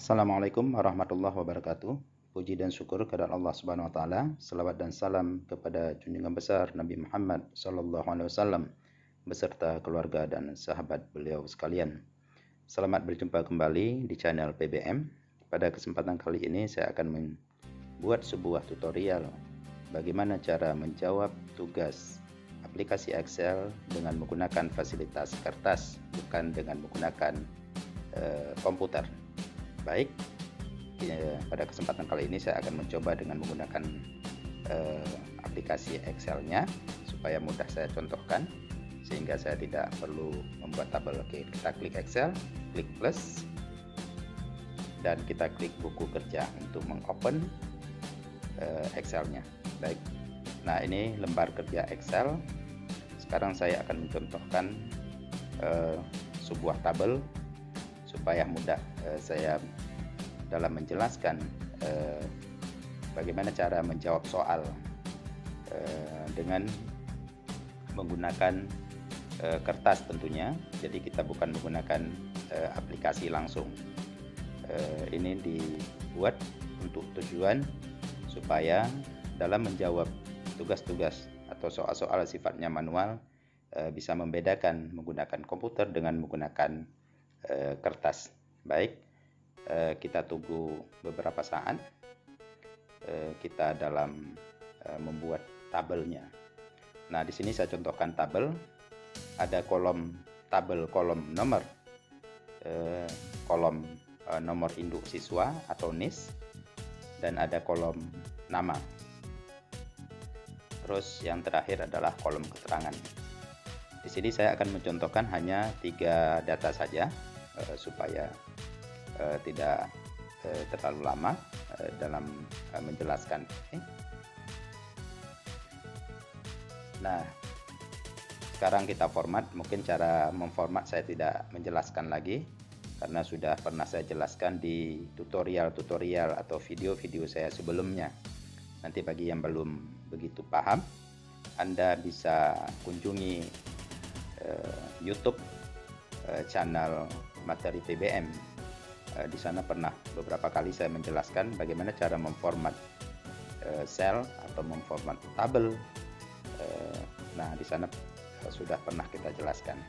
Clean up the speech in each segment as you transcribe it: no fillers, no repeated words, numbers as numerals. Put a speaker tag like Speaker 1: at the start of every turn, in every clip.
Speaker 1: Assalamualaikum warahmatullahi wabarakatuh. Puji dan syukur kepada Allah Subhanahu wa taala. Selawat dan salam kepada junjungan besar Nabi Muhammad sallallahu alaihi wasallam beserta keluarga dan sahabat beliau sekalian. Selamat berjumpa kembali di channel PBM. Pada kesempatan kali ini saya akan membuat sebuah tutorial bagaimana cara menjawab tugas aplikasi Excel dengan menggunakan fasilitas kertas, bukan dengan menggunakan komputer. Baik, pada kesempatan kali ini saya akan mencoba dengan menggunakan aplikasi Excel-nya supaya mudah saya contohkan, sehingga saya tidak perlu membuat tabel. Oke, kita klik Excel, klik plus, dan kita klik buku kerja untuk mengopen Excel-nya. Baik, nah ini lembar kerja Excel. Sekarang saya akan mencontohkan sebuah tabel supaya mudah saya dalam menjelaskan bagaimana cara menjawab soal dengan menggunakan kertas tentunya. Jadi kita bukan menggunakan aplikasi langsung. Ini dibuat untuk tujuan supaya dalam menjawab tugas-tugas atau soal-soal sifatnya manual bisa membedakan menggunakan komputer dengan menggunakan kertas. Baik, kita tunggu beberapa saat kita dalam membuat tabelnya. Nah, di sini saya contohkan tabel. Ada kolom tabel, kolom nomor, kolom nomor induk siswa atau NIS, dan ada kolom nama. Terus yang terakhir adalah kolom keterangan. Di sini saya akan mencontohkan hanya 3 data saja supaya tidak terlalu lama dalam menjelaskan. Nah, sekarang kita format. Mungkin cara memformat saya tidak menjelaskan lagi karena sudah pernah saya jelaskan di tutorial atau video-video saya sebelumnya. Nanti bagi yang belum begitu paham, Anda bisa kunjungi YouTube channel Materi PBM. Di sana pernah beberapa kali saya menjelaskan bagaimana cara memformat sel atau memformat tabel. Nah, di sana sudah pernah kita jelaskan.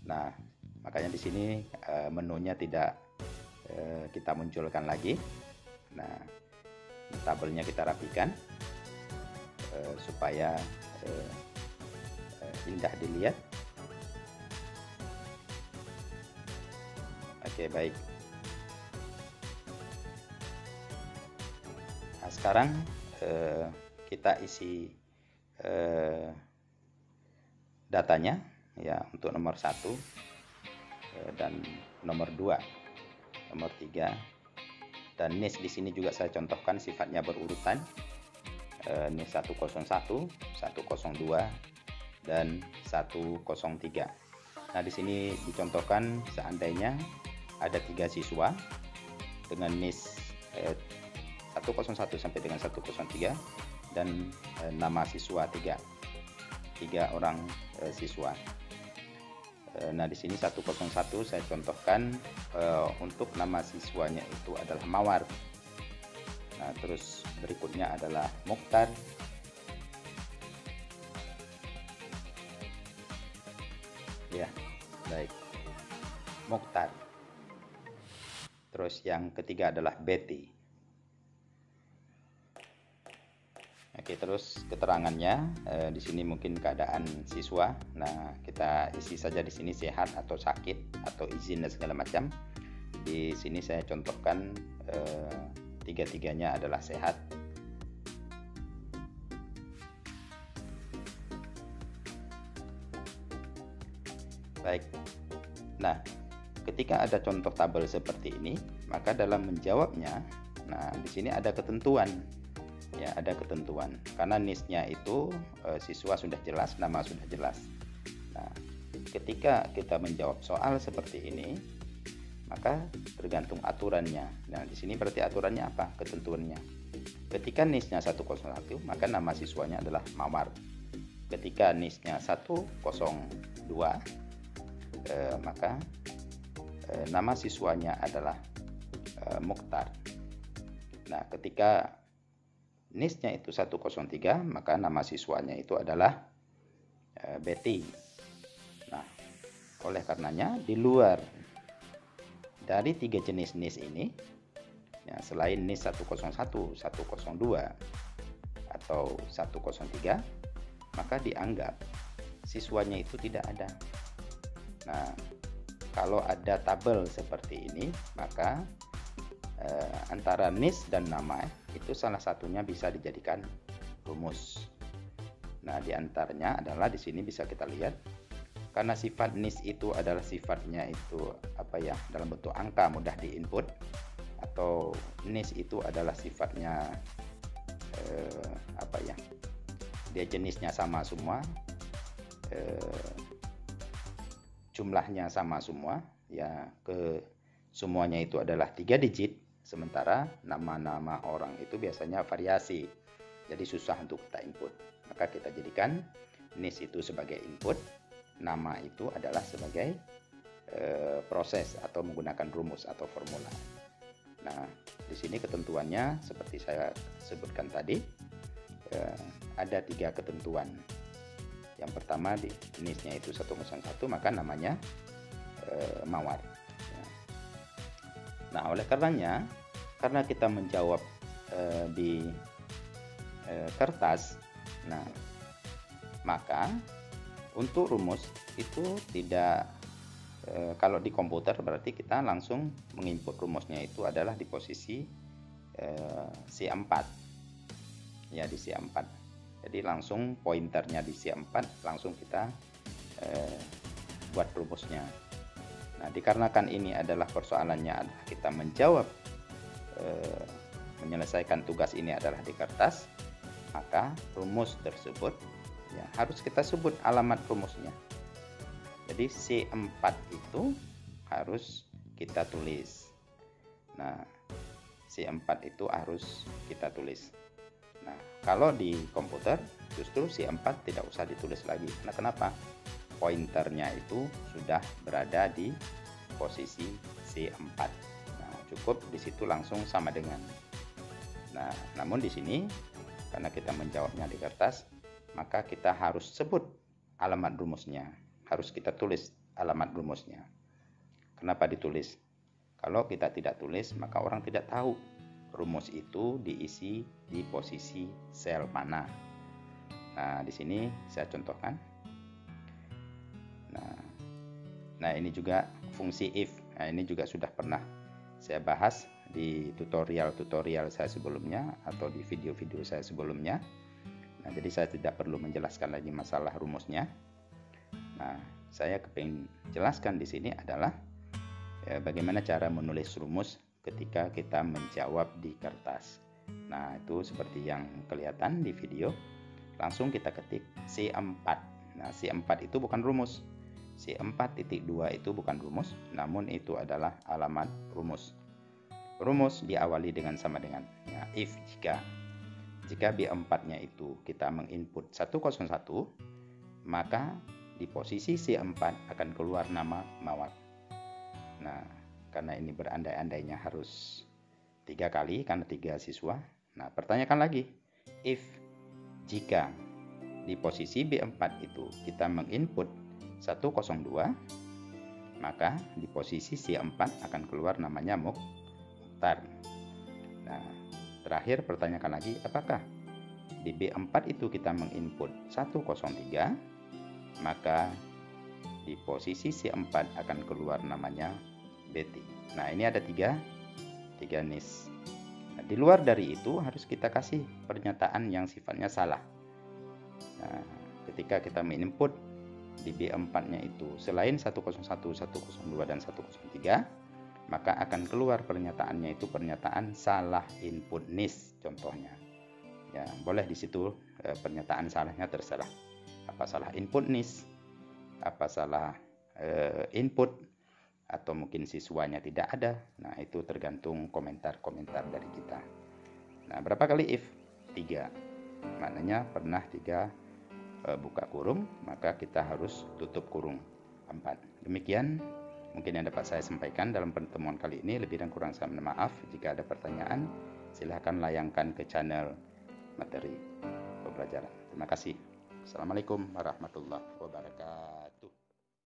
Speaker 1: Nah, makanya di sini menunya tidak kita munculkan lagi. Nah, tabelnya kita rapikan supaya indah dilihat. Oke, baik. Nah, sekarang kita isi datanya ya, untuk nomor 1 dan nomor 2, nomor 3, dan NIS di sini juga saya contohkan sifatnya berurutan. NIS 101, 102, dan 103. Nah, di sini dicontohkan seandainya ada 3 siswa dengan NIS 101 sampai dengan 103 dan nama siswa 3 orang siswa. Nah, di sini 101 saya contohkan untuk nama siswanya itu adalah Mawar. Nah, terus berikutnya adalah Mukhtar. Ya, baik, Mukhtar. Terus yang ketiga adalah Betty. Oke, terus keterangannya di sini mungkin keadaan siswa. Nah, kita isi saja di sini sehat atau sakit atau izin dan segala macam. Di sini saya contohkan tiga-tiganya adalah sehat. Baik. Nah, ketika ada contoh tabel seperti ini, maka dalam menjawabnya, nah di sini ada ketentuan. Ya, ada ketentuan. Karena NIS-nya itu siswa sudah jelas, nama sudah jelas. Nah, ketika kita menjawab soal seperti ini, maka tergantung aturannya. Nah, di sini berarti aturannya apa? Ketentuannya. Ketika NIS-nya 101, maka nama siswanya adalah Mawar. Ketika NIS-nya 102, maka nama siswanya adalah Mukhtar. Nah, ketika NIS-nya itu 103, maka nama siswanya itu adalah Betty. Nah, oleh karenanya di luar dari 3 jenis NIS ini, ya, selain NIS 101, 102, atau 103, maka dianggap siswanya itu tidak ada. Nah, kalau ada tabel seperti ini, maka antara NIS dan nama itu salah satunya bisa dijadikan rumus. Nah, diantaranya adalah di sini bisa kita lihat, karena sifat NIS itu adalah sifatnya itu dalam bentuk angka, mudah diinput, atau NIS itu adalah sifatnya dia jenisnya sama semua, jumlahnya sama semua, ya, semuanya itu adalah 3 digit. Sementara nama-nama orang itu biasanya variasi, jadi susah untuk kita input. Maka kita jadikan NIS itu sebagai input, nama itu adalah sebagai proses atau menggunakan rumus atau formula. Nah, di sini ketentuannya seperti saya sebutkan tadi, ada 3 ketentuan. Yang pertama, di NIS-nya itu 101, maka namanya mawar. Nah, oleh karenanya, karena kita menjawab di kertas, nah, maka untuk rumus itu tidak, kalau di komputer berarti kita langsung menginput rumusnya itu adalah di posisi C4, ya, di C4. Jadi langsung pointernya di C4, langsung kita buat rumusnya. Nah, dikarenakan ini adalah persoalannya adalah kita menjawab, menyelesaikan tugas ini adalah di kertas, maka rumus tersebut, ya, harus kita sebut alamat rumusnya. Jadi C4 itu harus kita tulis. Nah, C4 itu harus kita tulis. Nah, kalau di komputer justru C4 tidak usah ditulis lagi. Nah, kenapa? Pointernya itu sudah berada di posisi C4. Nah, cukup di situ langsung sama dengan. Nah, namun di sini karena kita menjawabnya di kertas, maka kita harus sebut alamat rumusnya. Harus kita tulis alamat rumusnya. Kenapa ditulis? Kalau kita tidak tulis, maka orang tidak tahu rumus itu diisi di posisi sel mana. Nah, di sini saya contohkan. Nah, ini juga fungsi if. Nah, ini juga sudah pernah saya bahas di tutorial-tutorial saya sebelumnya atau di video-video saya sebelumnya. Nah, jadi saya tidak perlu menjelaskan lagi masalah rumusnya. Nah, saya ingin jelaskan di sini adalah bagaimana cara menulis rumus ketika kita menjawab di kertas. Nah, itu seperti yang kelihatan di video. Langsung kita ketik C4. Nah, C4 itu bukan rumus. C4.2 itu bukan rumus, namun itu adalah alamat rumus. Rumus diawali dengan sama dengan, ya, if jika B4-nya itu kita menginput 101, maka di posisi C4 akan keluar nama mawar. Nah, karena ini berandai-andainya harus 3 kali karena 3 siswa. Nah, pertanyakan lagi, if jika di posisi B4 itu kita menginput 102, maka di posisi C4 akan keluar namanya Mukhtar. Nah, terakhir pertanyakan lagi, apakah di B4 itu kita menginput 103, maka di posisi C4 akan keluar namanya Betty. Nah, ini ada tiga NIS. Nah, di luar dari itu harus kita kasih pernyataan yang sifatnya salah. Nah, ketika kita menginput di B4-nya itu selain 101, 102, dan 103, maka akan keluar pernyataannya itu pernyataan salah input NIS contohnya. Ya, boleh di situ pernyataan salahnya terserah. Apa salah input NIS, apa salah input, atau mungkin siswanya tidak ada. Nah, itu tergantung komentar-komentar dari kita. Nah, berapa kali if? 3. Maknanya pernah 3 buka kurung, maka kita harus tutup kurung 4. Demikian mungkin yang dapat saya sampaikan dalam pertemuan kali ini. Lebih dan kurang saya minta maaf. Jika ada pertanyaan, silahkan layangkan ke channel materi pembelajaran. Terima kasih. Assalamualaikum warahmatullahi wabarakatuh.